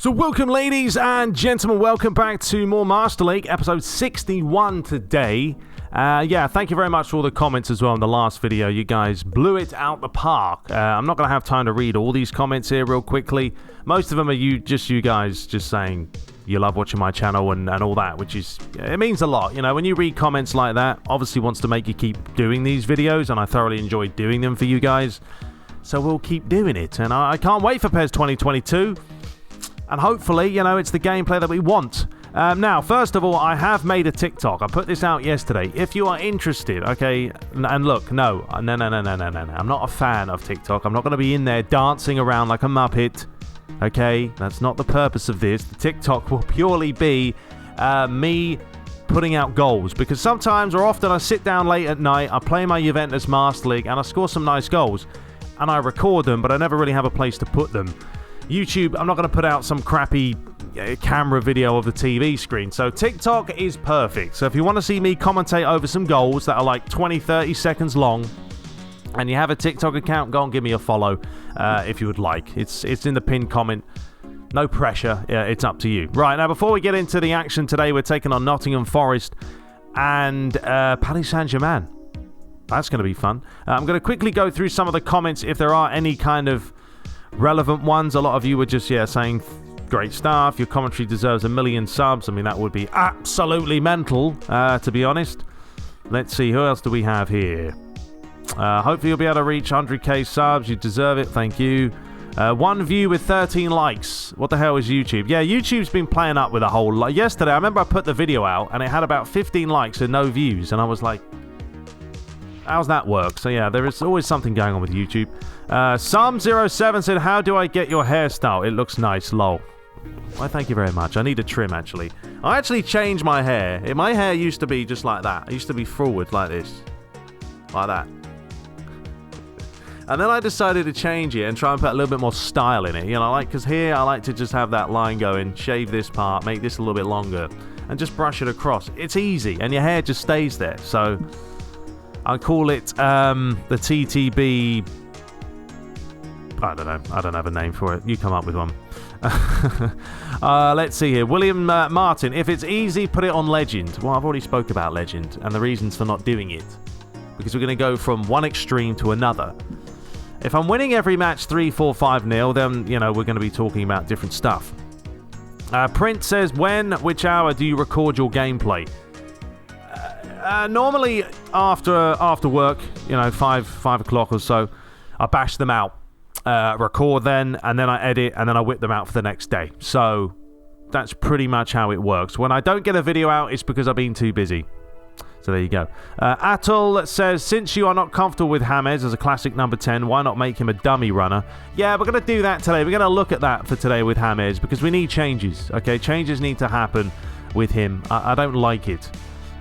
So welcome, ladies and gentlemen, welcome back to more Master League, episode 61 today. Thank you very much for all the comments as well in the last video. You guys blew it out the park. I'm not going to have time to read all these comments here real quickly. Most of them are you guys just saying you love watching my channel and all that, which is, it means a lot. You know, when you read comments like that, obviously wants to make you keep doing these videos, and I thoroughly enjoy doing them for you guys. So we'll keep doing it, and I can't wait for PES 2022. And hopefully, you know, it's the gameplay that we want. Now, first of all, I have made a TikTok. I put this out yesterday. If you are interested, okay, and look, no. I'm not a fan of TikTok. I'm not going to be in there dancing around like a Muppet, okay? That's not the purpose of this. The TikTok will purely be me putting out goals, because sometimes or often I sit down late at night, I play my Juventus Master League, and I score some nice goals, and I record them, but I never really have a place to put them. YouTube, I'm not going to put out some crappy camera video of the TV screen. So TikTok is perfect. So if you want to see me commentate over some goals that are like 20-30 seconds long, and you have a TikTok account, go and give me a follow if you would like. It's in the pinned comment. No pressure. It's up to you. Right, now before we get into the action today, we're taking on Nottingham Forest and Paris Saint-Germain. That's going to be fun. I'm going to quickly go through some of the comments if there are any kind of relevant ones. A lot of you were just saying great stuff, your commentary deserves 1 million subs. I mean, that would be absolutely mental, to be honest. Let's see, who else do we have here? Hopefully you'll be able to reach 100k subs. You deserve it, thank you. One view with 13 likes. What the hell is YouTube? Yeah, YouTube's been playing up with a whole lot. Yesterday I remember I put the video out and it had about 15 likes and no views, and I was like, how's that work? So yeah, there is always something going on with YouTube. Sam07 said, how do I get your hairstyle? It looks nice, lol. Why, thank you very much. I need a trim, actually. I actually changed my hair. My hair used to be just like that. It used to be forward like this. Like that. And then I decided to change it and try and put a little bit more style in it. You know, because here I like to just have that line going, shave this part, make this a little bit longer, and just brush it across. It's easy, and your hair just stays there. So I call it the TTB. I don't know. I don't have a name for it. You come up with one. Let's see here. William Martin. If it's easy, put it on Legend. Well, I've already spoke about Legend and the reasons for not doing it. Because we're going to go from one extreme to another. If I'm winning every match 3-4, 5-0, then, you know, we're going to be talking about different stuff. Print says, which hour do you record your gameplay? Normally after work, you know, 5 o'clock or so, I bash them out. Record then, and then I edit, and then I whip them out for the next day. So that's pretty much how it works. When I don't get a video out, it's because I've been too busy. So there you go. Atul says, since you are not comfortable with James as a classic number 10, why not make him a dummy runner? Yeah, we're going to do that today. We're going to look at that for today with James, because we need changes. Okay, changes need to happen with him. I don't like it.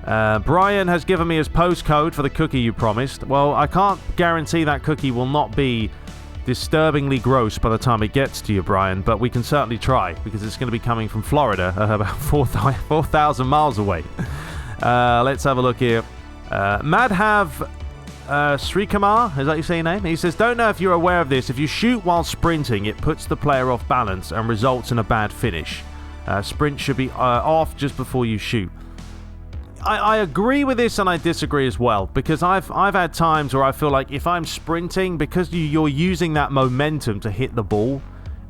Brian has given me his postcode for the cookie you promised. Well, I can't guarantee that cookie will not be disturbingly gross by the time it gets to you, Brian, but we can certainly try, because it's going to be coming from Florida, about 4,000 miles away. Let's have a look here. Madhav Srikumar, is that you say your name? He says, don't know if you're aware of this. If you shoot while sprinting, it puts the player off balance and results in a bad finish. Sprint should be off just before you shoot. I agree with this, and I disagree as well, because I've had times where I feel like if I'm sprinting, because you're using that momentum to hit the ball,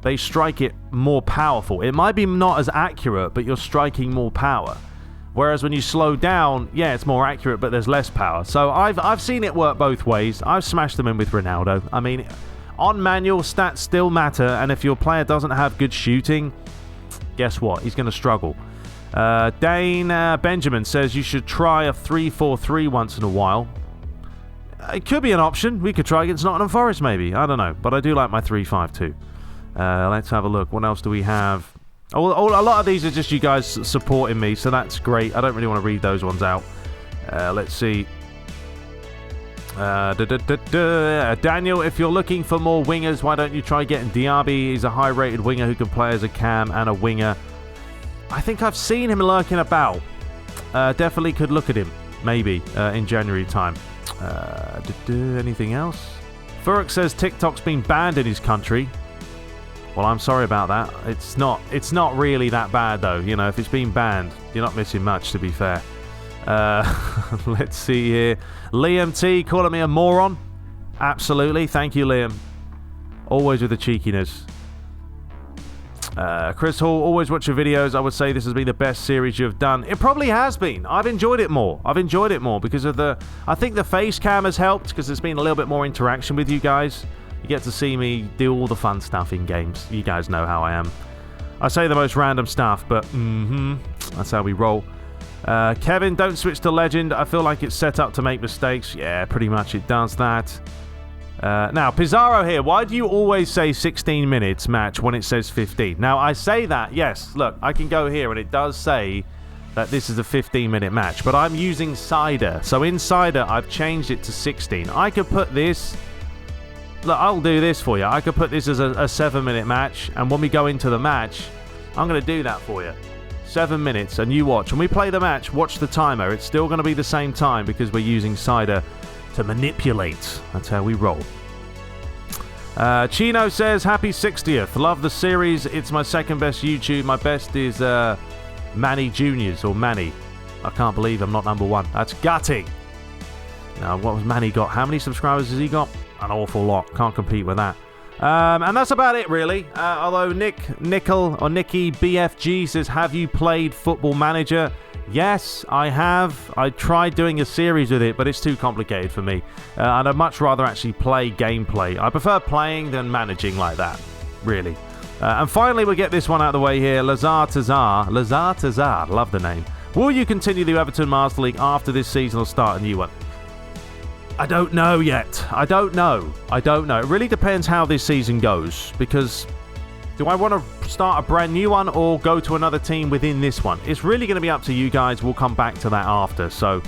they strike it more powerful. It might be not as accurate, but you're striking more power. Whereas when you slow down, yeah, it's more accurate, but there's less power. So I've seen it work both ways. I've smashed them in with Ronaldo. I mean, on manual, stats still matter, and if your player doesn't have good shooting, guess what? He's going to struggle. Dane Benjamin says you should try a 3-4-3 once in a while. It could be an option. We could try against Nottingham Forest, maybe. I don't know. But I do like my 3-5-2. Let's have a look. What else do we have? A lot of these are just you guys supporting me, so that's great. I don't really want to read those ones out. Let's see. Daniel, if you're looking for more wingers, why don't you try getting Diaby? He's a high-rated winger who can play as a cam and a winger. I think I've seen him lurking about. Definitely could look at him, maybe, in January time. Anything else? Furuk says TikTok's been banned in his country. Well, I'm sorry about that. It's not really that bad, though. You know, if it's been banned, you're not missing much, to be fair. Let's see here. Liam T calling me a moron. Absolutely. Thank you, Liam. Always with the cheekiness. Chris Hall, always watch your videos. I would say this has been the best series you've done. It probably has been. I've enjoyed it more. Because of I think the face cam has helped because there's been a little bit more interaction with you guys. You get to see me do all the fun stuff in games. You guys know how I am. I say the most random stuff, but that's how we roll. Kevin, don't switch to Legend. I feel like it's set up to make mistakes. Yeah, pretty much it does that. Now, Pizarro here. Why do you always say 16 minutes match when it says 15? Now, I say that, yes. Look, I can go here and it does say that this is a 15-minute match. But I'm using Cider. So in Cider, I've changed it to 16. I could put this... Look, I'll do this for you. I could put this as a 7-minute match. And when we go into the match, I'm going to do that for you. 7 minutes. And you watch. When we play the match, watch the timer. It's still going to be the same time because we're using Cider to manipulate. That's how we roll. Chino says, happy 60th. Love the series. It's my second best YouTube. My best is Manny Juniors or Manny. I can't believe I'm not number one. That's gutting. Now, what was Manny got? How many subscribers has he got? An awful lot. Can't compete with that. And that's about it, really. Although Nicky BFG says, have you played Football Manager? Yes, I have. I tried doing a series with it, but it's too complicated for me. And I'd much rather actually play gameplay. I prefer playing than managing like that, really. And finally, we'll get this one out of the way here. Lazar Tazar, love the name. Will you continue the Everton Master League after this season or start a new one? I don't know yet. I don't know. It really depends how this season goes, because do I want to start a brand new one or go to another team within this one? It's really going to be up to you guys. We'll come back to that after. So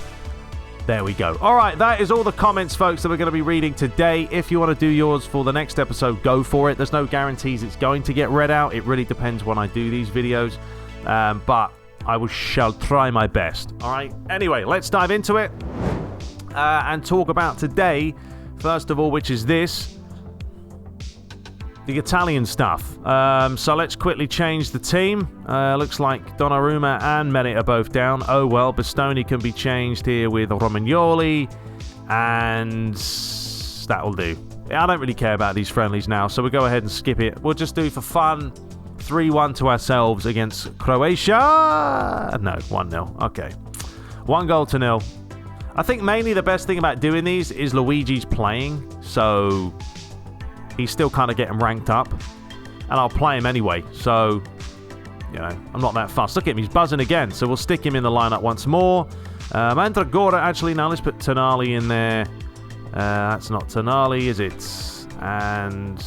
there we go. All right, that is all the comments, folks, that we're going to be reading today. If you want to do yours for the next episode, go for it. There's no guarantees it's going to get read out. It really depends when I do these videos. But I shall try my best. All right. Anyway, let's dive into it and talk about today, first of all, which is this. The Italian stuff. So let's quickly change the team. Looks like Donnarumma and Menet are both down. Oh well, Bastoni can be changed here with Romagnoli, and that'll do. I don't really care about these friendlies now, so we'll go ahead and skip it. We'll just do for fun 3-1 to ourselves against Croatia. No, 1-0. Okay. 1-0. I think mainly the best thing about doing these is Luigi's playing, so he's still kind of getting ranked up, and I'll play him anyway, so, you know, I'm not that fussed. Look at him, he's buzzing again, so we'll stick him in the lineup once more. Mandragora, actually, now let's put Tonali in there. That's not Tonali, is it? And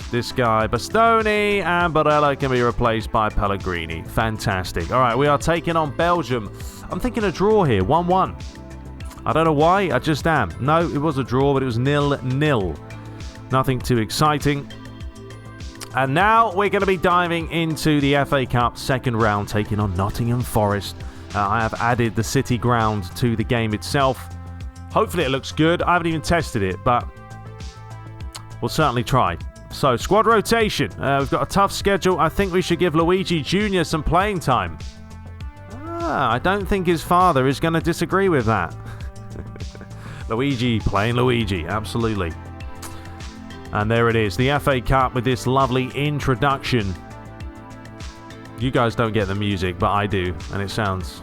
this guy, Bastoni, and Barella can be replaced by Pellegrini. Fantastic. All right, we are taking on Belgium. I'm thinking a draw here, 1-1. I don't know why, I just am. No, it was a draw, but it was 0-0. Nothing too exciting. And now we're going to be diving into the FA Cup second round, taking on Nottingham Forest. I have added the City ground to the game itself. Hopefully it looks good. I haven't even tested it, but we'll certainly try. So, squad rotation. We've got a tough schedule. I think we should give Luigi Jr. some playing time. I don't think his father is going to disagree with that. Luigi playing Luigi, absolutely. And there it is, the FA Cup with this lovely introduction. You guys don't get the music, but I do, and it sounds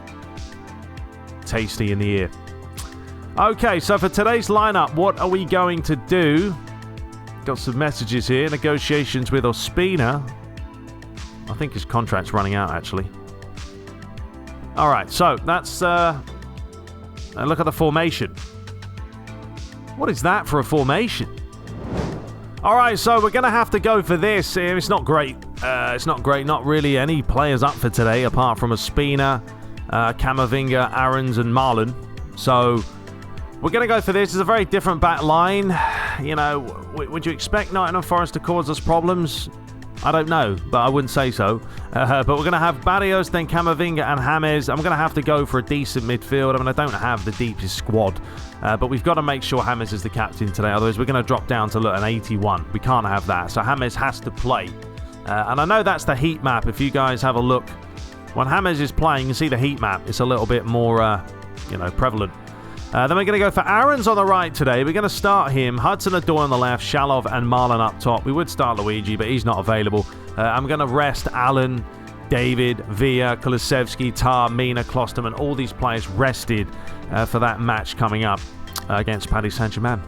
tasty in the ear. Okay, so for today's lineup, what are we going to do? Got some messages here. Negotiations with Ospina. I think his contract's running out, actually. All right, so that's look at the formation. What is that for a formation? All right, so we're going to have to go for this. It's not great. Not really any players up for today, apart from Ospina, Camavinga, Aarons, and Marlon. So we're going to go for this. It's a very different back line. You know, would you expect Nottingham Forest to cause us problems? I don't know, but I wouldn't say so. But we're going to have Barrios, then Camavinga and James. I'm going to have to go for a decent midfield. I mean, I don't have the deepest squad. But we've got to make sure James is the captain today. Otherwise, we're going to drop down to an 81. We can't have that. So James has to play. And I know that's the heat map. If you guys have a look, when James is playing, you can see the heat map. It's a little bit more, prevalent. Then we're going to go for Aaron's on the right today. We're going to start him. Hudson-Odoi on the left, Shalov and Marlon up top. We would start Luigi, but he's not available. I'm going to rest Alan, David, Villa, Kulusevski, Tar, Mina, Klosterman, all these players rested for that match coming up against Paris Saint-Germain.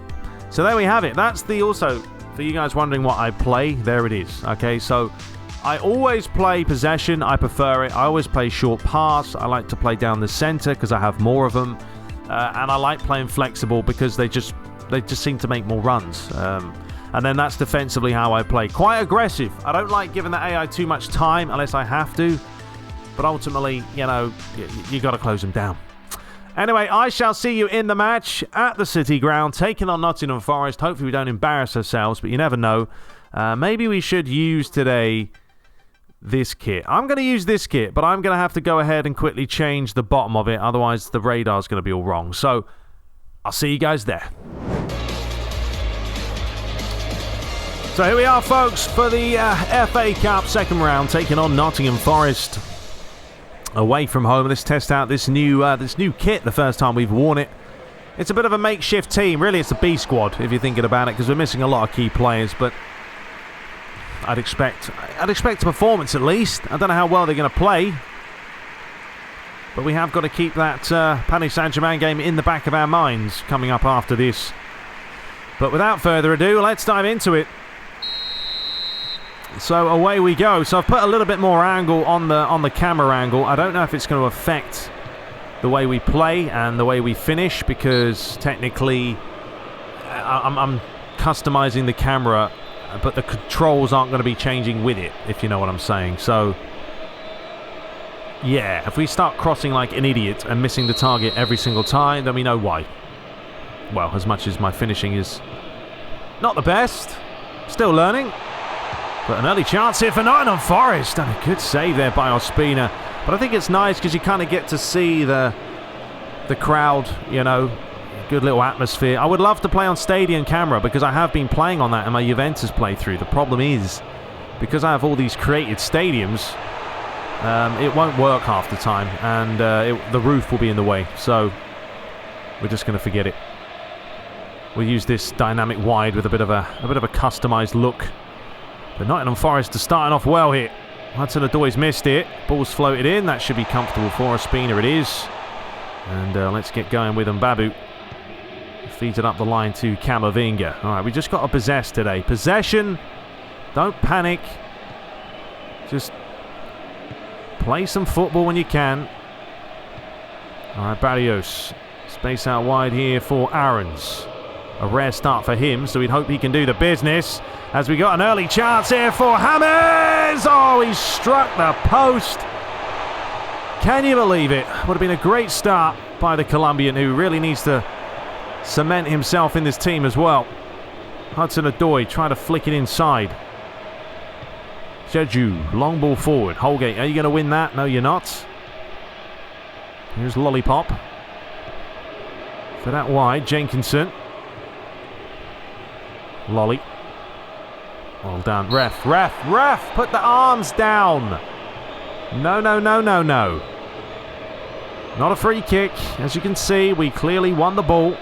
So there we have it. That's also, for you guys wondering what I play, there it is. Okay, so I always play possession. I prefer it. I always play short pass. I like to play down the center because I have more of them. And I like playing flexible because they just seem to make more runs. And then that's defensively how I play. Quite aggressive. I don't like giving the AI too much time unless I have to. But ultimately, you got to close them down. Anyway, I shall see you in the match at the City Ground, taking on Nottingham Forest. Hopefully we don't embarrass ourselves, but you never know. Maybe we should use today this kit. I'm going to use this kit, but I'm going to have to go ahead and quickly change the bottom of it. Otherwise, the radar's going to be all wrong. So, I'll see you guys there. So here we are, folks, for the FA Cup second round, taking on Nottingham Forest away from home. Let's test out this new kit the first time we've worn it. It's a bit of a makeshift team. Really, it's a B squad, if you're thinking about it, because we're missing a lot of key players, but I'd expect a performance at least. I don't know how well they're going to play, but we have got to keep that Paris Saint-Germain game in the back of our minds coming up after this. But without further ado, let's dive into it. So away we go. So I've put a little bit more angle on the camera angle. I don't know if it's going to affect the way we play and the way we finish, because technically I'm customizing the camera, but the controls aren't going to be changing with it, if you know what I'm saying. So yeah, if we start crossing like an idiot and missing the target every single time, then we know why. Well, as much as my finishing is not the best, still learning. But an early chance here for Nottingham Forest, and a good save there by Ospina. But I think it's nice because you kind of get to see the crowd, good little atmosphere. I would love to play on stadium camera because I have been playing on that in my Juventus playthrough. The problem is, because I have all these created stadiums, it won't work half the time, and the roof will be in the way. So we're just going to forget it. We'll use this dynamic wide with a bit of a customized look. But Nottingham Forest are starting off well here. Hudson-Odoi's missed it. Ball's floated in. That should be comfortable for Ospina. It is. And let's get going with Mbabu. Feeds it up the line to Camavinga. All right, we just got to possess today. Possession. Don't panic. Just play some football when you can. All right, Barrios. Space out wide here for Aarons. A rare start for him, so we'd hope he can do the business. As we got an early chance here for James. Oh, he struck the post. Can you believe it? Would have been a great start by the Colombian, who really needs to cement himself in this team as well. Hudson-Odoi trying to flick it inside. Jeju, long ball forward. Holgate, are you going to win that? No, you're not. Here's Lollipop. For that wide, Jenkinson. Lolly. Well done. Ref. Put the arms down. No. Not a free kick. As you can see, we clearly won the ball.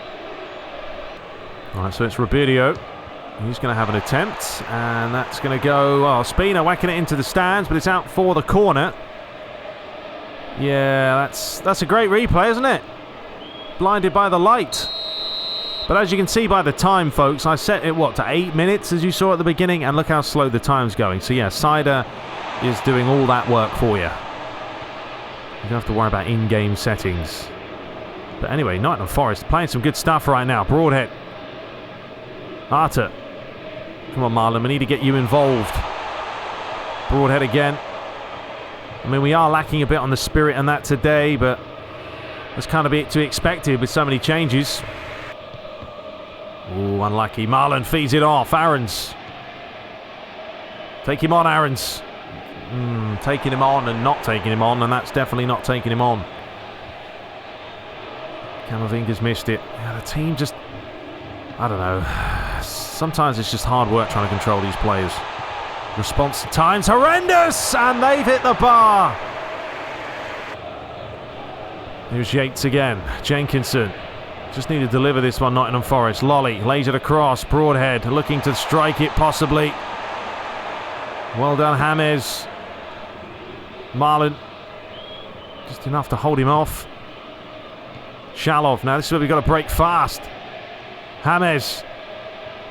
Alright, so it's Robidio. He's going to have an attempt. And that's going to go... Oh, Spina whacking it into the stands, but it's out for the corner. Yeah, that's a great replay, isn't it? Blinded by the light. But as you can see by the time, folks, I set it, to 8 minutes, as you saw at the beginning, and look how slow the time's going. So yeah, Cider is doing all that work for you. You don't have to worry about in-game settings. But anyway, Nottingham Forest playing some good stuff right now. Broadhead. Arter. Come on, Marlon, we need to get you involved. Broadhead again. I mean, we are lacking a bit on the spirit and that today, but that's kind of to be expected with so many changes. Ooh, unlucky. Marlon feeds it off. Aarons. Take him on, Aarons. Taking him on and not taking him on, and that's definitely not taking him on. Camavinga's missed it. Yeah, the team just... I don't know. Sometimes it's just hard work trying to control these players. Response time's horrendous, and they've hit the bar. Here's Yates again. Jenkinson. Just need to deliver this one, Nottingham Forest. Lolly lays it across. Broadhead looking to strike it possibly. Well done, James. Marlon. Just enough to hold him off. Shalov. Now this is where we've got to break fast. James.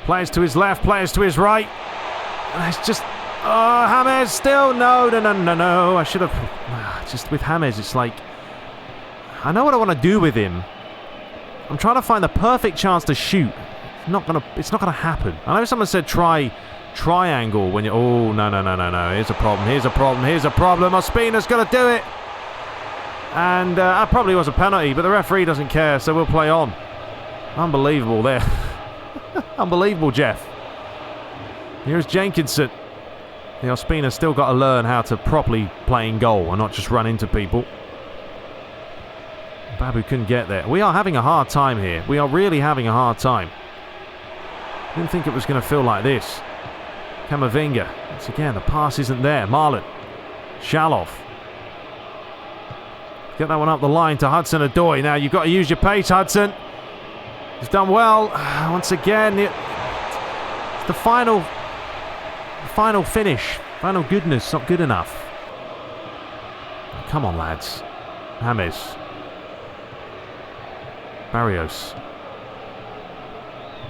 Players to his left, players to his right. And it's just... Oh, James still. No. I should have... Just with James, it's like... I know what I want to do with him. I'm trying to find the perfect chance to shoot. It's not gonna happen. I know someone said try triangle when you... Oh, no. Here's a problem. Ospina's gonna do it. And that probably was a penalty, but the referee doesn't care, so we'll play on. Unbelievable there. Unbelievable, Jeff. Here's Jenkinson. The Ospina's still got to learn how to properly play in goal and not just run into people. Babu couldn't get there. We are having a hard time here. We are really having a hard time. Didn't think it was going to feel like this. Camavinga. Once again, the pass isn't there. Marlon. Shalov. Get that one up the line to Hudson-Odoi. Now you've got to use your pace, Hudson. He's done well. Once again, the final finish. Final goodness, not good enough. Come on, lads. James. Barrios.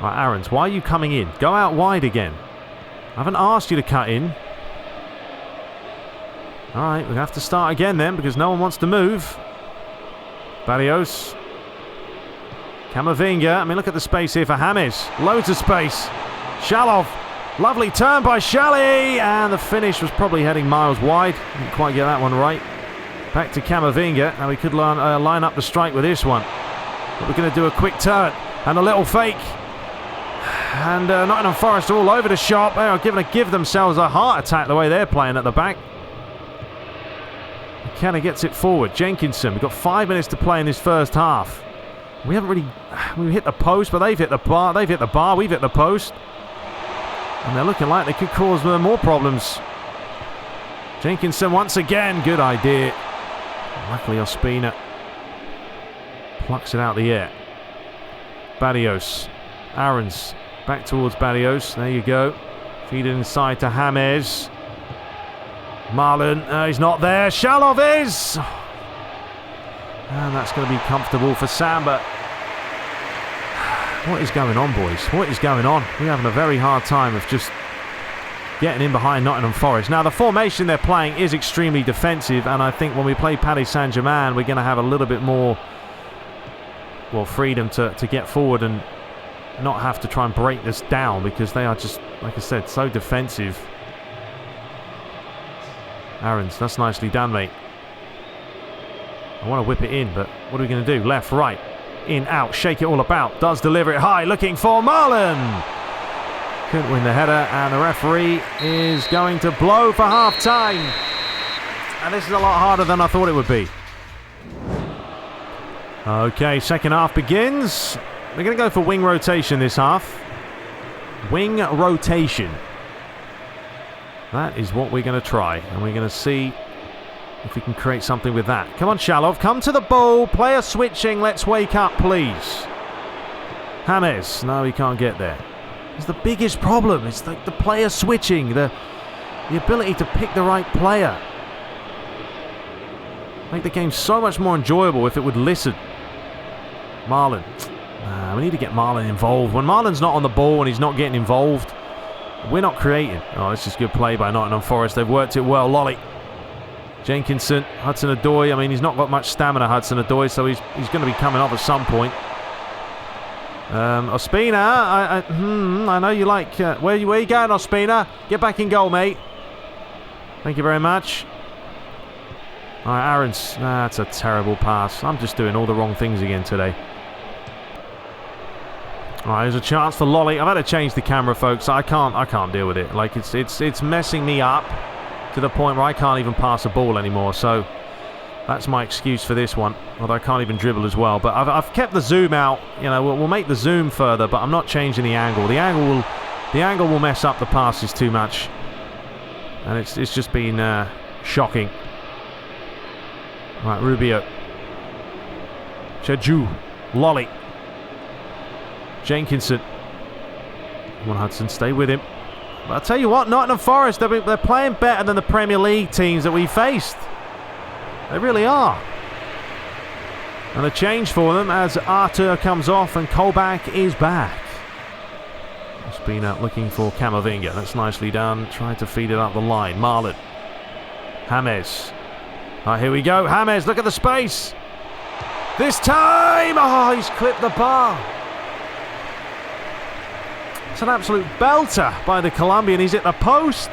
Right, Aarons, why are you coming in? Go out wide again. I haven't asked you to cut in. Alright, we have to start again then because no one wants to move. Barrios. Camavinga. I mean, look at the space here for James. Loads of space. Shalov. Lovely turn by Shally. And the finish was probably heading miles wide. Didn't quite get that one right. Back to Camavinga. Now we could line up the strike with this one. But we're going to do a quick turn and a little fake. And Nottingham Forest all over the shop. They are going to give themselves a heart attack the way they're playing at the back. McKenna gets it forward. Jenkinson. We've got 5 minutes to play in this first half. We haven't really... We hit the post, but they've hit the bar. They've hit the bar. We've hit the post. And they're looking like they could cause more problems. Jenkinson once again. Good idea. Luckily, Ospina plucks it out the air. Barrios. Aarons. Back towards Barrios. There you go. Feed it inside to James. Marlon. He's not there. Shalov is. And that's going to be comfortable for Samba. What is going on, boys? What is going on? We're having a very hard time of just getting in behind Nottingham Forest. Now, the formation they're playing is extremely defensive, and I think when we play Paris Saint-Germain, we're going to have a little bit more, well, freedom to get forward and not have to try and break this down because they are just, like I said, so defensive. Aarons, that's nicely done, mate. I want to whip it in, but what are we going to do? Left, right, in, out, shake it all about. Does deliver it high, looking for Marlon. Couldn't win the header, and the referee is going to blow for half-time. And this is a lot harder than I thought it would be. Okay, second half begins. We're going to go for wing rotation this half. Wing rotation. That is what we're going to try, and we're going to see if we can create something with that. Come on, Shalov. Come to the ball. Player switching. Let's wake up, please. James. No, he can't get there. It's the biggest problem. It's like the player switching. The ability to pick the right player. Make the game so much more enjoyable if it would listen. Marlon. We need to get Marlon involved. When Marlon's not on the ball and he's not getting involved, we're not creating. Oh, this is good play by Nottingham Forest. They've worked it well. Lolly. Jenkinson, Hudson-Odoi. I mean, he's not got much stamina, Hudson-Odoi, so he's going to be coming off at some point. Ospina, I know you like... where you going, Ospina? Get back in goal, mate. Thank you very much. All right, Aarons. That's a terrible pass. I'm just doing all the wrong things again today. All right, there's a chance for Lolly. I've had to change the camera, folks. I can't deal with it. Like, it's messing me up to the point where I can't even pass a ball anymore. So that's my excuse for this one. Although I can't even dribble as well. But I've kept the zoom out. You know, we'll make the zoom further, but I'm not changing the angle. The angle will mess up the passes too much. And it's just been shocking. Right, Rubio. Cheju. Lolly. Jenkinson. Come on, Hudson, stay with him. But I'll tell you what, Nottingham Forest, they're playing better than the Premier League teams that we faced. They really are. And a change for them as Arthur comes off and Kolbach is back. It's been out looking for Camavinga. That's nicely done. Tried to feed it up the line. Marlon. James. All right, here we go. James, look at the space. This time! Oh, he's clipped the bar. It's an absolute belter by the Colombian. He's hit the post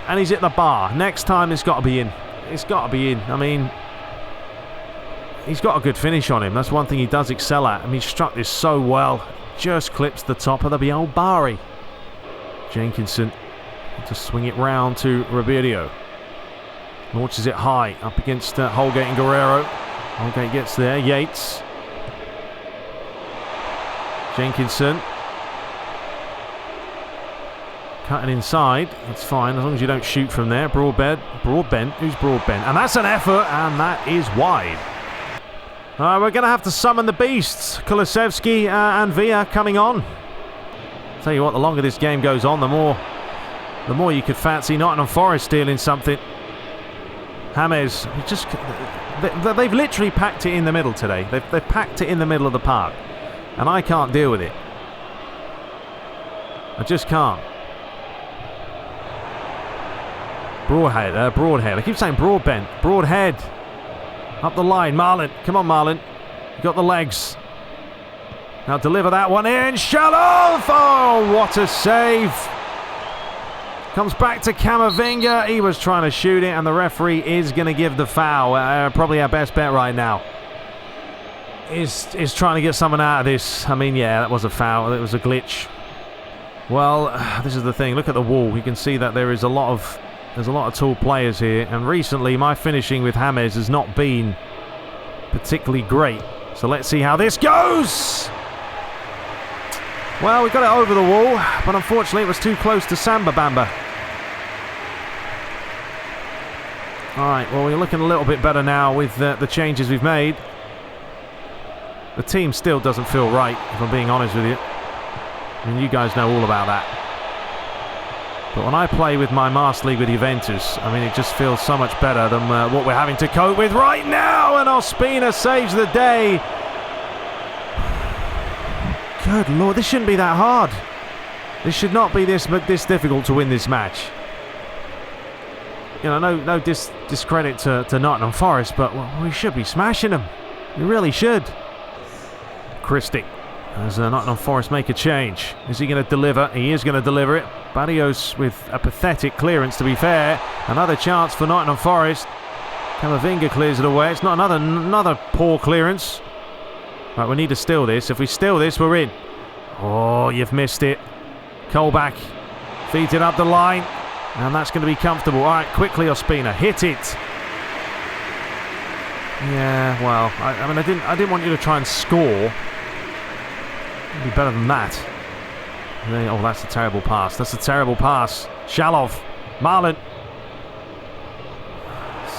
and he's hit the bar. Next time it's got to be in. It's got to be in. I mean, he's got a good finish on him. That's one thing he does excel at. I mean, he struck this so well. Just clips the top of the old Bari. Jenkinson to swing it round to Ribeiro. Launches it high up against Holgate and Guerrero. Holgate gets there. Yates. Jenkinson. Cutting inside. That's fine as long as you don't shoot from there. Broadbent. Who's Broadbent? And that's an effort, and that is wide. We're going to have to summon the beasts. Kulusevski and Villa coming on. Tell you what, the longer this game goes on, the more you could fancy Nottingham Forest stealing something. James, they've literally packed it in the middle today. They've packed it in the middle of the park. And I can't deal with it. I just can't. Broadhead. I keep saying Broadbent. Broadhead. Up the line, Marlon. Come on, Marlon. You got the legs. Now deliver that one in. Shalov! Oh, what a save. Comes back to Camavinga. He was trying to shoot it, and the referee is going to give the foul. Probably our best bet right now. Is trying to get someone out of this. I mean, yeah, that was a foul. It was a glitch. Well, this is the thing. Look at the wall. You can see that there's a lot of tall players here, and recently my finishing with James has not been particularly great. So let's see how this goes. Well, we got it over the wall, but unfortunately it was too close to Samba Bamba. Alright, well, we're looking a little bit better now with the changes we've made. The team still doesn't feel right, if I'm being honest with you. I mean, you guys know all about that. But when I play with my Master League with Juventus, I mean, it just feels so much better than what we're having to cope with right now. And Ospina saves the day. Good Lord, this shouldn't be that hard. This should not be this difficult to win this match. You know, no discredit to Nottingham Forest, but we should be smashing them. We really should. Christie, as Nottingham Forest make a change. Is he going to deliver? He is going to deliver it. Barrios with a pathetic clearance, to be fair. Another chance for Nottingham Forest. Camavinga clears it away. It's not another poor clearance. Right, we need to steal this. If we steal this, we're in. Oh, you've missed it. Kolbach feeds it up the line. And that's going to be comfortable. All right, quickly, Ospina. Hit it. Yeah, well, I mean, I didn't want you to try and score. It'd be better than that. Oh, that's a terrible pass. That's a terrible pass. Shalov. Marlon.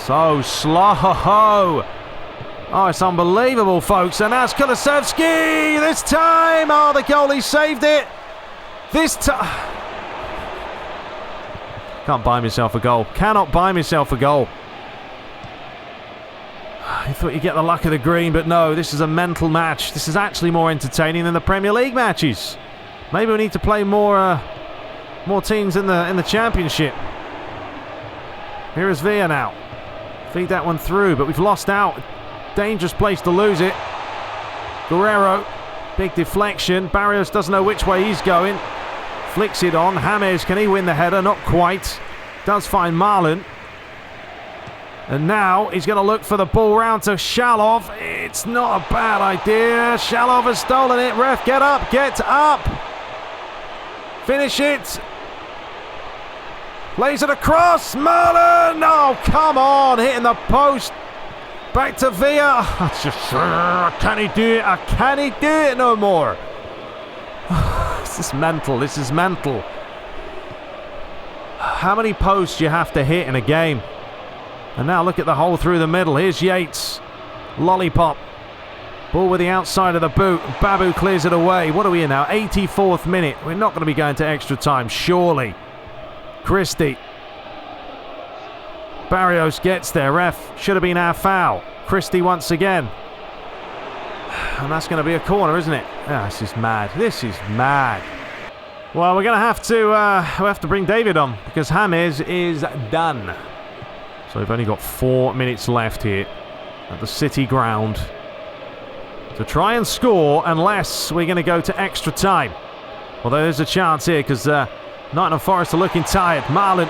So slow. Oh, it's unbelievable, folks. And that's Kulusevski. This time. Oh, the goalie saved it. This time. Can't buy myself a goal. Cannot buy myself a goal. I thought you'd get the luck of the green, but no, this is a mental match. This is actually more entertaining than the Premier League matches. Maybe we need to play more teams in the Championship. Here is Villa now. Feed that one through, but we've lost out. Dangerous place to lose it. Guerrero, big deflection. Barrios doesn't know which way he's going. Flicks it on. James, can he win the header? Not quite. Does find Marlon. And now he's going to look for the ball round to Shalov. It's not a bad idea. Shalov has stolen it. Ref, get up, get up. Finish it. Plays it across. Marlon. Oh, come on. Hitting the post. Back to Villa. Can he do it? Can he do it no more? This is mental. This is mental. How many posts you have to hit in a game? And now look at the hole through the middle. Here's Yates. Lollipop. Ball with the outside of the boot. Babu clears it away. What are we in now? 84th minute. We're not going to be going to extra time, surely. Christie. Barrios gets there. Ref, should have been our foul. Christie once again. And that's going to be a corner, isn't it? Oh, this is mad. This is mad. Well, we're going to have to bring David on because James is done. So we've only got 4 minutes left here at the City ground to try and score unless we're going to go to extra time. Although there's a chance here because Nottingham Forest are looking tired. Marlon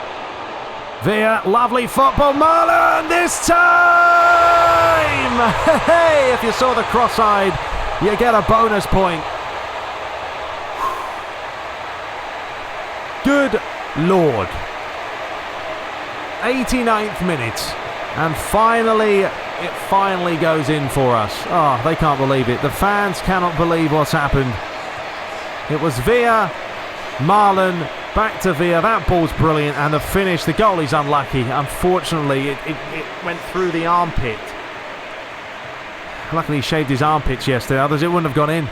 via lovely football. Marlon this time! Hey, if you saw the cross-eyed, you get a bonus point. Good Lord. 89th minute. And finally, it finally goes in for us. Oh, they can't believe it. The fans cannot believe what's happened. It was Villa, Marlon, back to Villa. That ball's brilliant. And the finish, the goalie's unlucky. Unfortunately, it went through the armpit. Luckily, he shaved his armpits yesterday. Others, it wouldn't have gone in.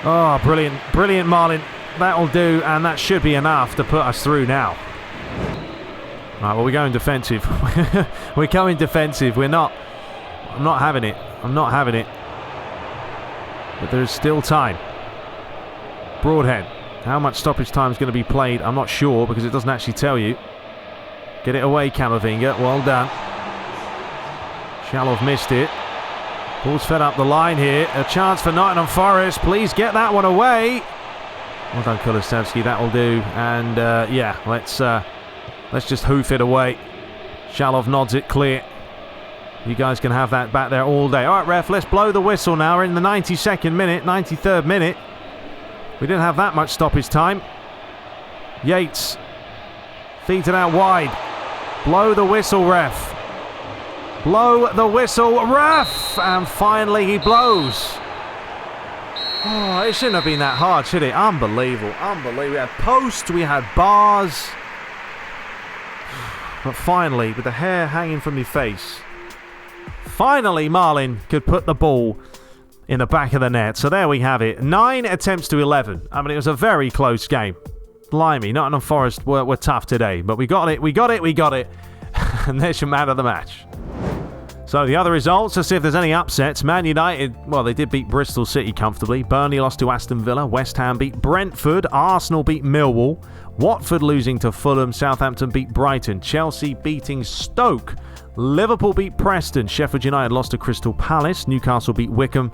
Oh, brilliant. Brilliant, Marlon. That'll do. And that should be enough to put us through now. Right, well, we're going defensive. We're going defensive. I'm not having it. I'm not having it. But there's still time. Broadhead. How much stoppage time is going to be played? I'm not sure because it doesn't actually tell you. Get it away, Camavinga. Well done. Shalov missed it. Ball's fed up the line here. A chance for Nottingham Forest. Please get that one away. Well done, Kulusevski. That will do. And yeah, let's just hoof it away. Shalov nods it clear. You guys can have that back there all day. All right, ref, let's blow the whistle now. We're in the 92nd minute, 93rd minute. We didn't have that much stoppage time. Yates feeds it out wide. Blow the whistle, ref. Blow the whistle, ref! And finally he blows. Oh, it shouldn't have been that hard, should it? Unbelievable, unbelievable. We had posts, we had bars. But finally, with the hair hanging from your face, finally Marlon could put the ball in the back of the net. So there we have it. 9 attempts to 11. I mean, it was a very close game. Blimey, Nottingham Forest were tough today. But we got it, we got it, we got it. And there's your man of the match. So the other results, let's see if there's any upsets. Man United, well, they did beat Bristol City comfortably. Burnley lost to Aston Villa. West Ham beat Brentford. Arsenal beat Millwall. Watford losing to Fulham. Southampton beat Brighton. Chelsea beating Stoke. Liverpool beat Preston. Sheffield United lost to Crystal Palace. Newcastle beat Wickham.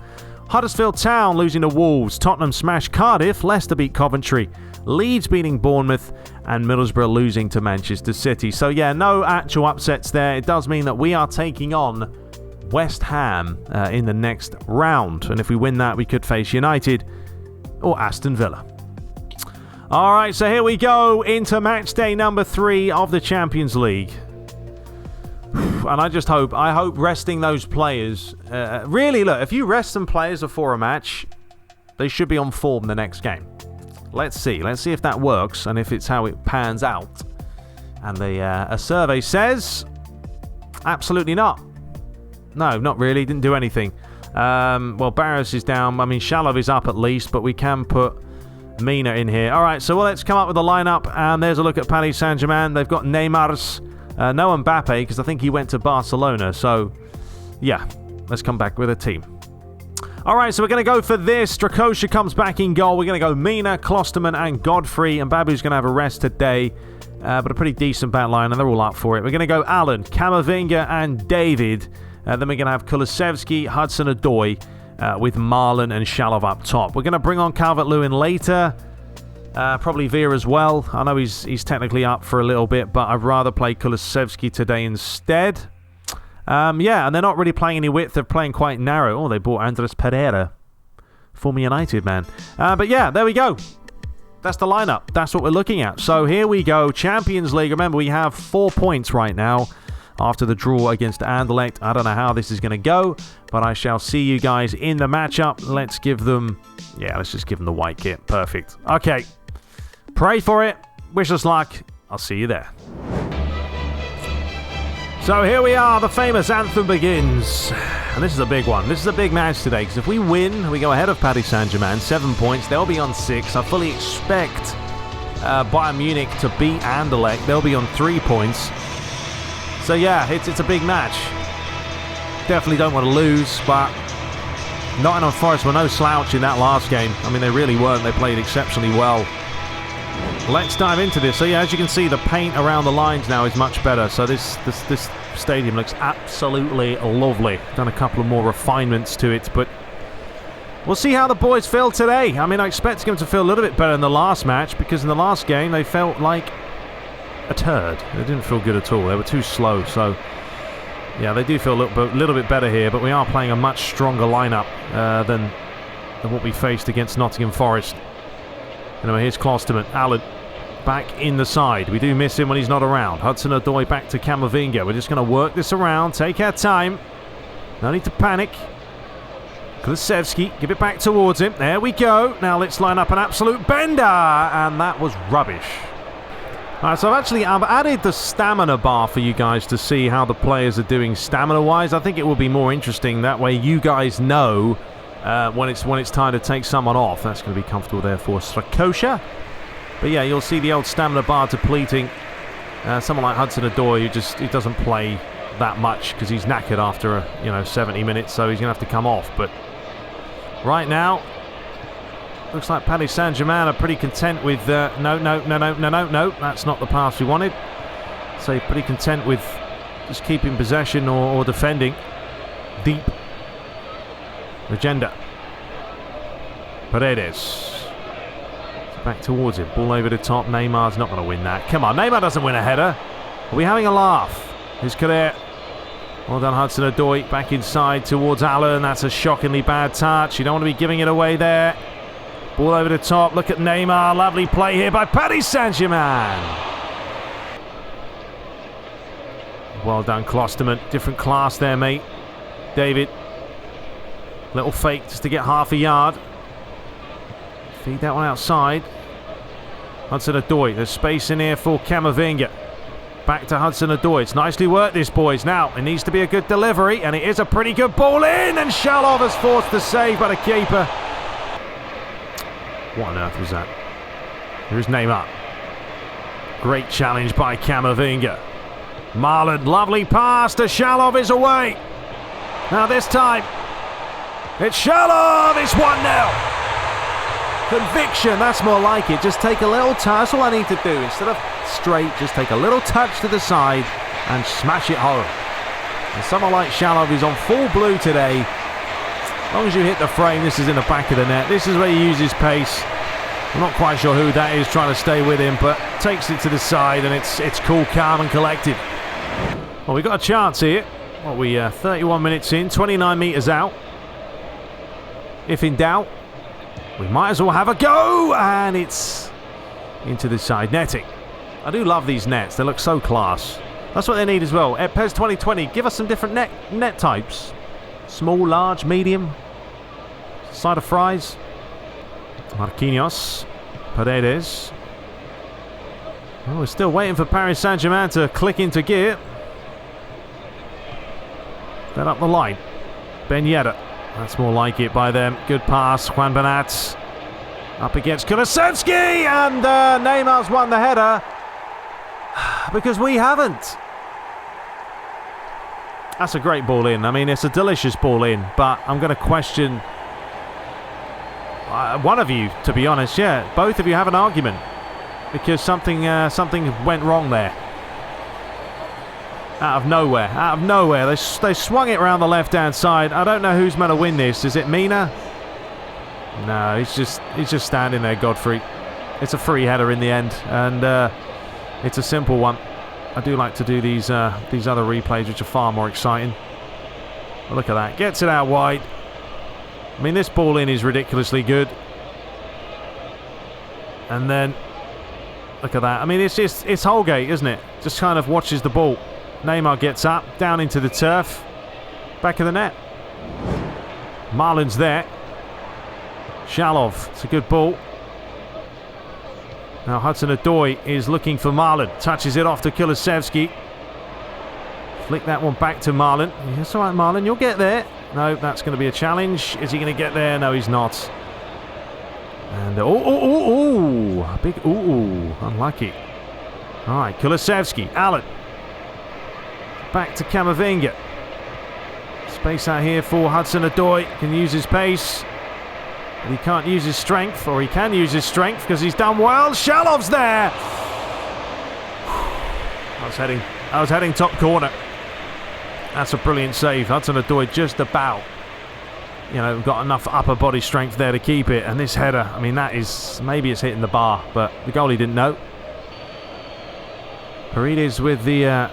Huddersfield Town losing to Wolves. Tottenham smashed Cardiff. Leicester beat Coventry. Leeds beating Bournemouth. And Middlesbrough losing to Manchester City. So yeah, no actual upsets there. It does mean that we are taking on West Ham in the next round. And if we win that, we could face United or Aston Villa. All right, so here we go into match day number 3 of the Champions League. And I hope resting those players, really, look, if you rest some players before a match, they should be on form the next game. Let's see if that works and if it's how it pans out. And a survey says, absolutely not. No, not really, didn't do anything. Well, Barrios is down. I mean, Shalov is up at least, but we can put Mina in here. All right, so let's come up with a lineup, and there's a look at Paris Saint-Germain. They've got Neymar's, no Mbappe, because I think he went to Barcelona. So, yeah, let's come back with a team. All right, so we're going to go for this. Strakosha comes back in goal. We're going to go Mina, Klosterman, and Godfrey, and Babu's going to have a rest today, but a pretty decent back line, and they're all up for it. We're going to go Allen, Camavinga, and David. Then we're going to have Kulusevski, Hudson-Odoi, with Marlon and Shalov up top. We're going to bring on Calvert-Lewin later. Probably Veer as well. I know he's technically up for a little bit, but I'd rather play Kulusevski today instead. Yeah, and they're not really playing any width. They're playing quite narrow. Oh, they bought Andres Pereira. Former United, man. But yeah, there we go. That's the lineup. That's what we're looking at. So here we go. Champions League. Remember, we have 4 points right now after the draw against Anderlecht. I don't know how this is going to go, but I shall see you guys in the matchup. Let's just give them the white kit. Perfect. Okay. Pray for it. Wish us luck. I'll see you there. So here we are, the famous anthem begins. And this is a big one. This is a big match today, because if we win, we go ahead of Paris Saint-Germain, 7 points. They'll be on 6. I fully expect Bayern Munich to beat Anderlecht. They'll be on 3 points. So yeah, it's a big match. Definitely don't want to lose, but Nottingham Forest were no slouch in that last game. I mean, they really weren't. They played exceptionally well. Let's dive into this. So yeah, as you can see, the paint around the lines now is much better. So this stadium looks absolutely lovely. Done a couple of more refinements to it, but we'll see how the boys feel today. I mean, I expect them to feel a little bit better in the last match, because in the last game they felt like a turd. They didn't feel good at all. They were too slow. So yeah, they do feel a little bit better here, but we are playing a much stronger lineup than what we faced against Nottingham Forest. Anyway, here's Klashmans. Allen back in the side. We do miss him when he's not around. Hudson-Odoi back to Camavinga. We're just going to work this around, take our time. No need to panic. Kulusevski, give it back towards him. There we go. Now let's line up an absolute bender, and that was rubbish. Alright, so I've added the stamina bar for you guys to see how the players are doing stamina-wise. I think it will be more interesting. That way you guys know when it's time to take someone off. That's going to be comfortable there for Strakosha. But yeah, you'll see the old stamina bar depleting. Someone like Hudson-Odoi, he doesn't play that much because he's knackered after 70 minutes, so he's going to have to come off. But right now, looks like Paris Saint-Germain are pretty content with... No, that's not the pass we wanted. So pretty content with just keeping possession or defending. Deep. Agenda. Paredes. Back towards him. Ball over the top. Neymar's not going to win that. Come on, Neymar doesn't win a header. Are we having a laugh? His career. Well done, Hudson-Odoi. Back inside towards Allen. That's a shockingly bad touch. You don't want to be giving it away there. Ball over the top. Look at Neymar. Lovely play here by Paris Saint-Germain. Well done, Klashmans. Different class there, mate. David. Little fake just to get half a yard. Feed that one outside. Hudson-Odoi. There's space in here for Camavinga. Back to Hudson-Odoi. It's nicely worked, this, boys. Now, it needs to be a good delivery, and it is a pretty good ball in, and Shalov has forced the save by the keeper. What on earth was that? Here's Neymar. Great challenge by Camavinga. Marlon, lovely pass to Shalov, is away. Now this time, it's Shalov, it's 1-0. Conviction, that's more like it. Just take a little touch, that's all I need to do. Instead of straight, just take a little touch to the side and smash it home. And someone like Shalov is on full blue today. As long as you hit the frame, this is in the back of the net. This is where you use his pace. I'm not quite sure who that is trying to stay with him, but takes it to the side, and it's cool, calm and collected. Well, we've got a chance here. What we 31 minutes in, 29 metres out. If in doubt, we might as well have a go, and it's into the side netting. I do love these nets. They look so class. That's what they need as well. At PES 2020, give us some different net types. Small, large, medium. Side of fries. Marquinhos. Paredes. Oh, we're still waiting for Paris Saint-Germain to click into gear. Then up the line. Ben Yedder. That's more like it by them. Good pass. Juan Bernat. Up against Kulusevski. And Neymar's won the header. Because we haven't. That's a great ball in. I mean, it's a delicious ball in, but I'm going to question one of you, to be honest. Yeah, both of you have an argument because something went wrong there. Out of nowhere, they swung it around the left-hand side. I don't know who's going to win this. Is it Mina? No, he's just standing there, Godfrey. It's a free header in the end, and it's a simple one. I do like to do these other replays, which are far more exciting. But look at that. Gets it out wide. I mean, this ball in is ridiculously good. And then, look at that. I mean, it's Holgate, isn't it? Just kind of watches the ball. Neymar gets up, down into the turf. Back of the net. Marlon's there. Shalov. It's a good ball. Now Hudson-Odoi is looking for Marlon. Touches it off to Kulusevski. Flick that one back to Marlon. It's all right, Marlon, you'll get there. No, that's going to be a challenge. Is he going to get there? No, he's not. And a big unlucky. All right, Kulusevski, Allen. Back to Camavinga. Space out here for Hudson-Odoi. Can use his pace. But he can't use his strength, or he can use his strength because he's done well. Shalov's there. I was heading top corner. That's a brilliant save. Hudson-Odoi just about, got enough upper body strength there to keep it. And this header, I mean, that is, maybe it's hitting the bar, but the goalie didn't know. Paredes with the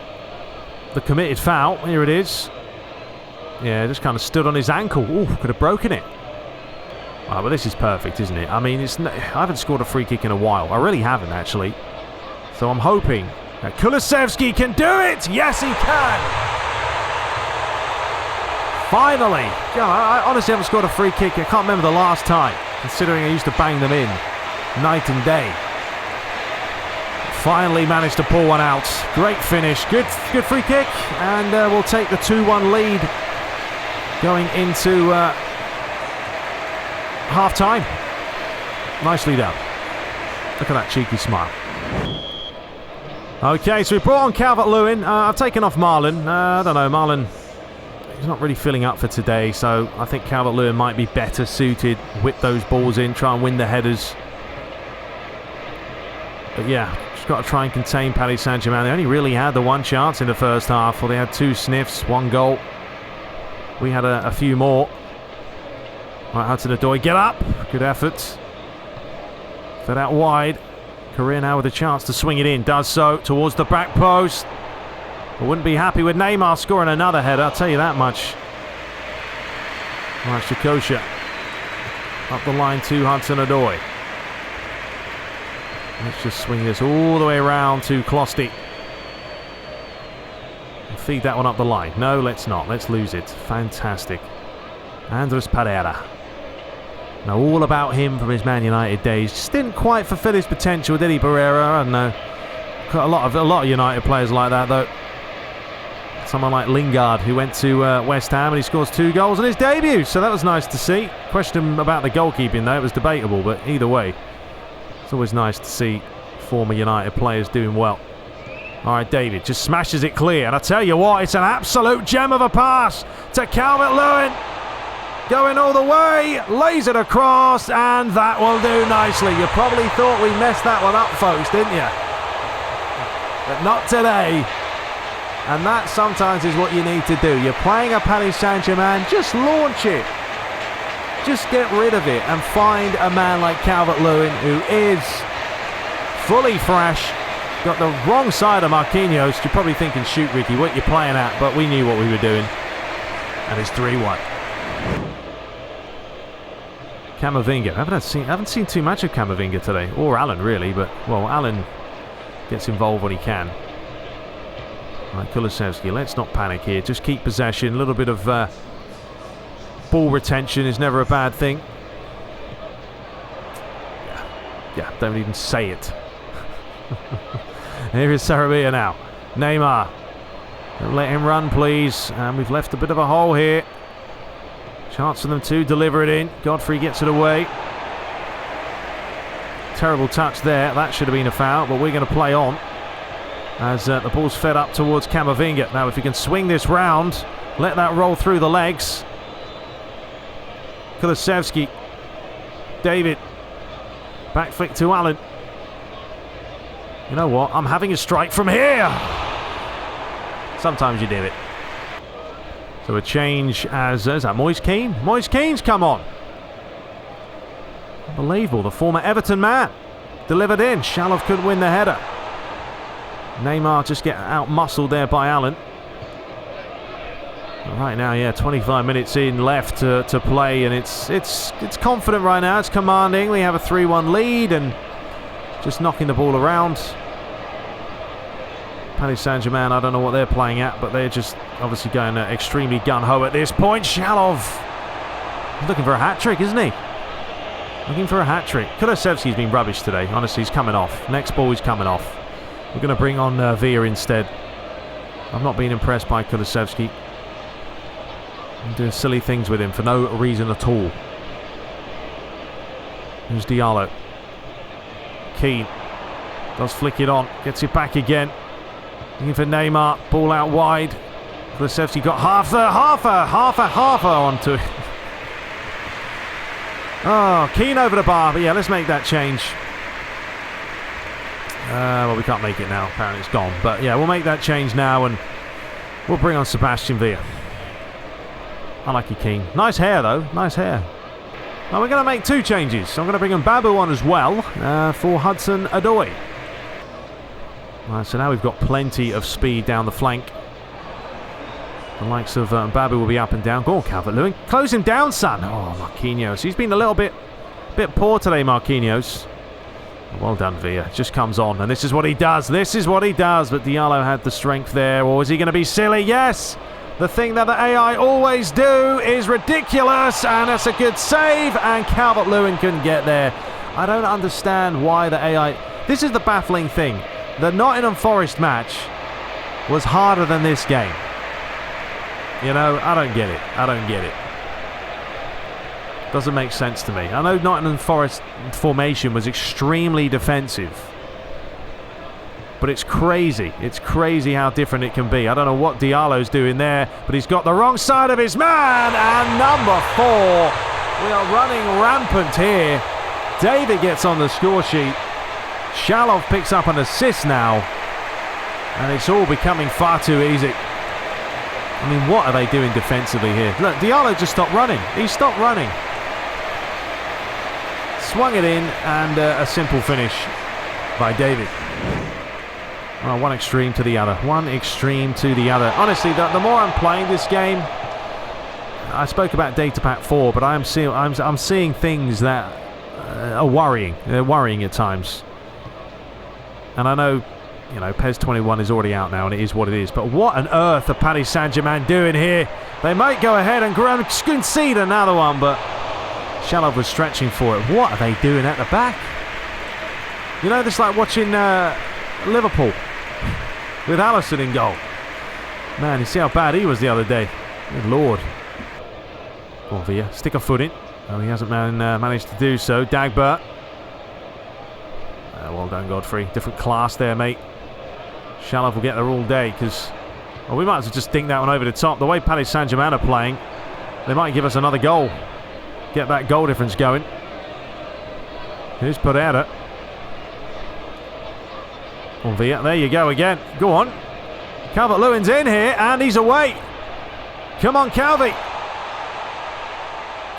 committed foul. Here it is. Yeah, just kind of stood on his ankle. Ooh, could have broken it. Oh, but this is perfect, isn't it? I mean, I haven't scored a free kick in a while. I really haven't, actually. So I'm hoping that Kulusevski can do it. Yes, he can. Finally. I honestly haven't scored a free kick. I can't remember the last time, considering I used to bang them in night and day. Finally managed to pull one out. Great finish. Good free kick. And we'll take the 2-1 lead going into half-time. Nicely done. Look at that cheeky smile. Okay, so we brought on Calvert-Lewin. I've taken off Marlon. I don't know, Marlon, he's not really filling up for today, so I think Calvert-Lewin might be better suited. Whip those balls in, try and win the headers. But yeah, just got to try and contain Paris Saint-Germain. They only really had the one chance in the first half, or they had 2 sniffs, 1 goal. We had a few more. Right, Hudson-Odoi, get up. Good effort. Fed out wide. Correa now with a chance to swing it in. Does so towards the back post. I wouldn't be happy with Neymar scoring another header, I'll tell you that much. Right, Shikosha. Up the line to Hudson-Odoi. Let's just swing this all the way around to Klosty. Feed that one up the line. No, let's not. Let's lose it. Fantastic. Andres Pereira. Now, all about him from his Man United days. Just didn't quite fulfill his potential, did he, Pereira? I don't know. Got a lot of United players like that, though. Someone like Lingard, who went to West Ham and he scores 2 goals in his debut. So that was nice to see. Question about the goalkeeping, though. It was debatable, but either way, it's always nice to see former United players doing well. All right, David just smashes it clear. And I tell you what, it's an absolute gem of a pass to Calvert-Lewin. Going all the way, lays it across, and that will do nicely. You probably thought we messed that one up, folks, didn't you? But not today. And that sometimes is what you need to do. You're playing a Paris Saint-Germain, just launch it. Just get rid of it and find a man like Calvert-Lewin who is fully fresh. Got the wrong side of Marquinhos. You're probably thinking, shoot, Ricky, what you're playing at? But we knew what we were doing. And it's 3-1. Camavinga. I haven't seen too much of Camavinga today. Or Allen, really. But, well, Allen gets involved when he can. Right, Kulusevski, let's not panic here. Just keep possession. A little bit of ball retention is never a bad thing. Yeah, don't even say it. Here is Sarabia now. Neymar. Don't let him run, please. And we've left a bit of a hole here. Chance for them to deliver it in. Godfrey gets it away. Terrible touch there. That should have been a foul, but we're going to play on. As the ball's fed up towards Camavinga. Now, if he can swing this round, let that roll through the legs. Kulusevski. David. Back flick to Allen. You know what? I'm having a strike from here. Sometimes you do it. So a change as... is that Moise Kean? Moise Kean's come on. Unbelievable. The former Everton man. Delivered in. Shalov couldn't win the header. Neymar just get out-muscled there by Allen. Right now, yeah, 25 minutes in left to play, and it's confident right now. It's commanding. We have a 3-1 lead, and just knocking the ball around. Paris Saint-Germain, I don't know what they're playing at, but they're just obviously going extremely gun-ho at this point. Shalov looking for a hat-trick, isn't he? Looking for a hat-trick. Kulusevski's been rubbish today. Honestly, he's coming off. Next ball, he's coming off. We're going to bring on Villa instead. I've not been impressed by Kulusevski. I'm doing silly things with him for no reason at all. Here's Diallo. Keane. Does flick it on. Gets it back again. Looking for Neymar. Ball out wide. Kulusevski got half onto it. Oh, Keane over the bar. But yeah, let's make that change. Well, we can't make it now. Apparently it's gone. But yeah, we'll make that change now and we'll bring on Sebastian Villa. Unlucky Keane. Nice hair, though. Nice hair. Now we're going to make two changes. I'm going to bring in Babu on as well for Hudson-Odoi. Right, so now we've got plenty of speed down the flank. The likes of Babu will be up and down. Go on, Calvert-Lewin. Close him down, son. Oh, Marquinhos. He's been a little bit poor today, Marquinhos. Well done, Villa. Just comes on, and this is what he does. This is what he does. But Diallo had the strength there. Or is he going to be silly? Yes! The thing that the AI always do is ridiculous, and that's a good save, and Calvert-Lewin couldn't get there. I don't understand why the AI... This is the baffling thing. The Nottingham Forest match was harder than this game. You know, I don't get it. I don't get it. Doesn't make sense to me. I know Nottingham Forest formation was extremely defensive. But it's crazy. It's crazy how different it can be. I don't know what Diallo's doing there, but he's got the wrong side of his man. And number 4. We are running rampant here. David gets on the score sheet. Shalov picks up an assist now. And it's all becoming far too easy. I mean, what are they doing defensively here? Look, Diallo just stopped running. He stopped running. Swung it in, and a simple finish by David. Well, one extreme to the other. One extreme to the other. Honestly, the more I'm playing this game, I spoke about Data Pack 4, but I'm seeing things that are worrying. They're worrying at times. And I know, you know, PES 21 is already out now, and it is what it is. But what on earth are Paris Saint-Germain doing here? They might go ahead and concede another one, but Shalov was stretching for it. What are they doing at the back? You know, this like watching Liverpool with Alisson in goal. Man, you see how bad he was the other day. Good Lord. Go on, Villa. Stick a foot in. Oh, he hasn't managed to do so. Dagbert. Well done, Godfrey. Different class there, mate. Shalov will get there all day because... Well, we might as well just dink that one over the top. The way Paris Saint-Germain are playing, they might give us another goal. Get that goal difference going. Here's Pereira. On Villa. There you go again. Go on. Calvert-Lewin's in here, and he's away. Come on, Calvi.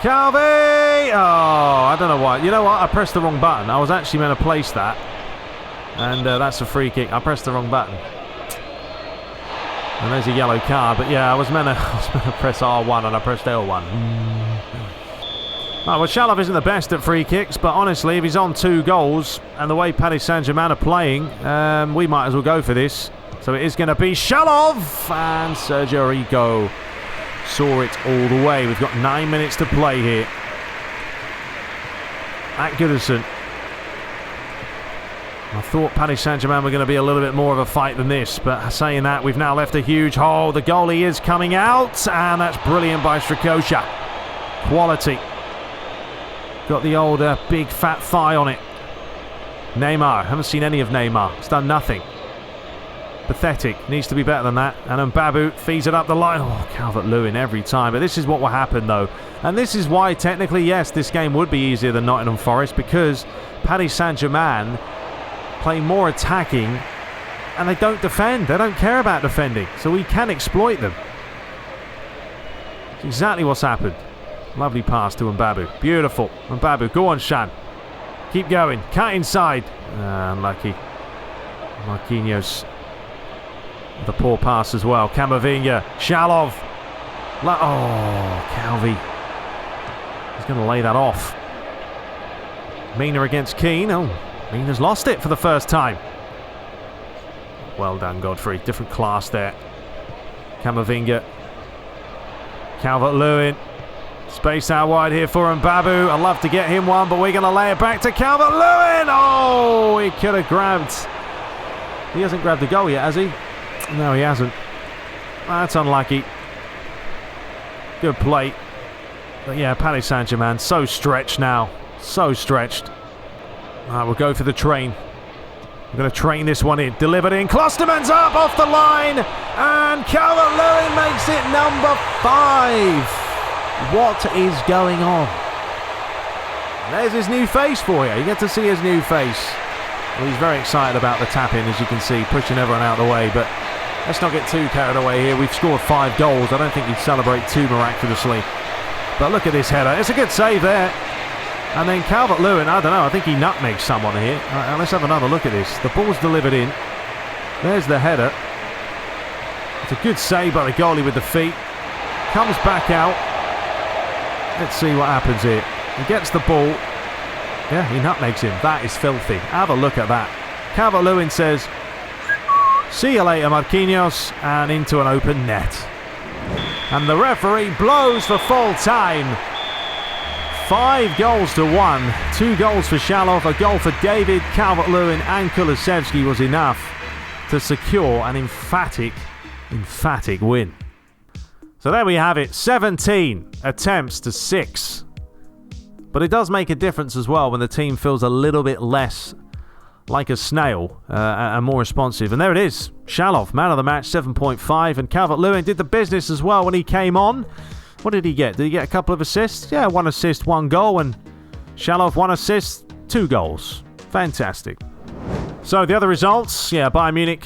Calvi! Oh, I don't know why. You know what? I pressed the wrong button. I was actually meant to place that. And that's a free kick. I pressed the wrong button. And there's a yellow card. But yeah, I was meant to press R1 and I pressed L1. Right, well, Shalov isn't the best at free kicks, but honestly, if he's on 2 goals and the way Paris Saint-Germain are playing, we might as well go for this. So it is going to be Shalov, and Sergio Rico saw it all the way. We've got 9 minutes to play here. At Goodison. I thought Paris Saint-Germain were going to be a little bit more of a fight than this, but saying that, we've now left a huge hole. The goalie is coming out, and that's brilliant by Strakosha. Quality. Got the old big fat thigh on it. Neymar. Haven't seen any of Neymar. He's done nothing. Pathetic. Needs to be better than that. And then Babu feeds it up the line. Oh, Calvert-Lewin every time. But this is what will happen, though. And this is why, technically, yes, this game would be easier than Nottingham Forest, because Paris Saint-Germain play more attacking and they don't defend. They don't care about defending. So we can exploit them. It's exactly what's happened. Lovely pass to Mbabu. Beautiful. Mbabu, go on, Shan. Keep going. Cut inside. Unlucky. Marquinhos. The poor pass as well. Camavinga. Shalov. Oh, Calvi. He's going to lay that off. Mina against Keane. Oh, Mina's lost it for the first time. Well done, Godfrey. Different class there. Camavinga. Calvert-Lewin. Space out wide here for Mbabu. I'd love to get him one, but we're going to lay it back to Calvert-Lewin. Oh, he could have grabbed. He hasn't grabbed the goal yet, has he? No, he hasn't. That's unlucky. Good play. But yeah, Paris Saint-Germain, so stretched now. So stretched. All right, we'll go for the train. We're going to train this one in. Delivered in. Klosterman's up off the line. And Calvert-Lewin makes it number 5. What is going on? There's his new face for you. You get to see his new face. Well, he's very excited about the tap-in, as you can see, pushing everyone out of the way. But let's not get too carried away here. We've scored 5 goals. I don't think he'd celebrate too miraculously. But look at this header. It's a good save there. And then Calvert-Lewin, I don't know, I think he nutmegged someone here. Let's have another look at this. The ball's delivered in. There's the header. It's a good save by the goalie with the feet. Comes back out. Let's see what happens here. He gets the ball. Yeah, he nutmegs him. That is filthy. Have a look at that. Calvert-Lewin says, see you later, Marquinhos, and into an open net. And the referee blows for full time. 5 goals to 1. 2 goals for Shalov, a goal for David, Calvert-Lewin and Kulusevski was enough to secure an emphatic win. So there we have it, 17 attempts to 6. But it does make a difference as well when the team feels a little bit less like a snail and more responsive. And there it is, Shalov, man of the match, 7.5. And Calvert-Lewin did the business as well when he came on. What did he get? Did he get a couple of assists? Yeah, 1 assist, 1 goal. And Shalov, 1 assist, 2 goals. Fantastic. So the other results, yeah, Bayern Munich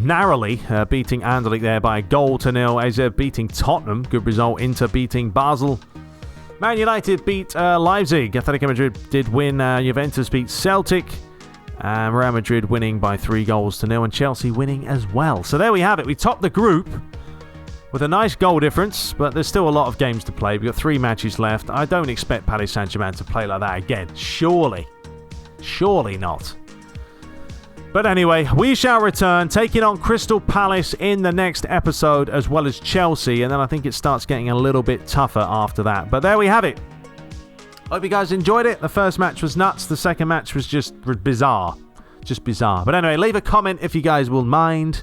narrowly beating Anderlecht there by a goal to 0. AZ beating Tottenham, good result. Inter beating Basel. Man United beat Leipzig. Atletico Madrid did win. Juventus beat Celtic. Real Madrid winning by 3 goals to 0. And Chelsea winning as well. So there we have it. We topped the group with a nice goal difference, but there's still a lot of games to play. We've got 3 matches left. I don't expect Paris Saint-Germain to play like that again. Surely not. But anyway, we shall return, taking on Crystal Palace in the next episode, as well as Chelsea, and then I think it starts getting a little bit tougher after that. But there we have it. Hope you guys enjoyed it. The first match was nuts. The second match was just bizarre. Just bizarre. But anyway, leave a comment if you guys will mind.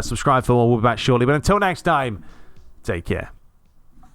Subscribe for more. We'll be back shortly. But until next time, take care.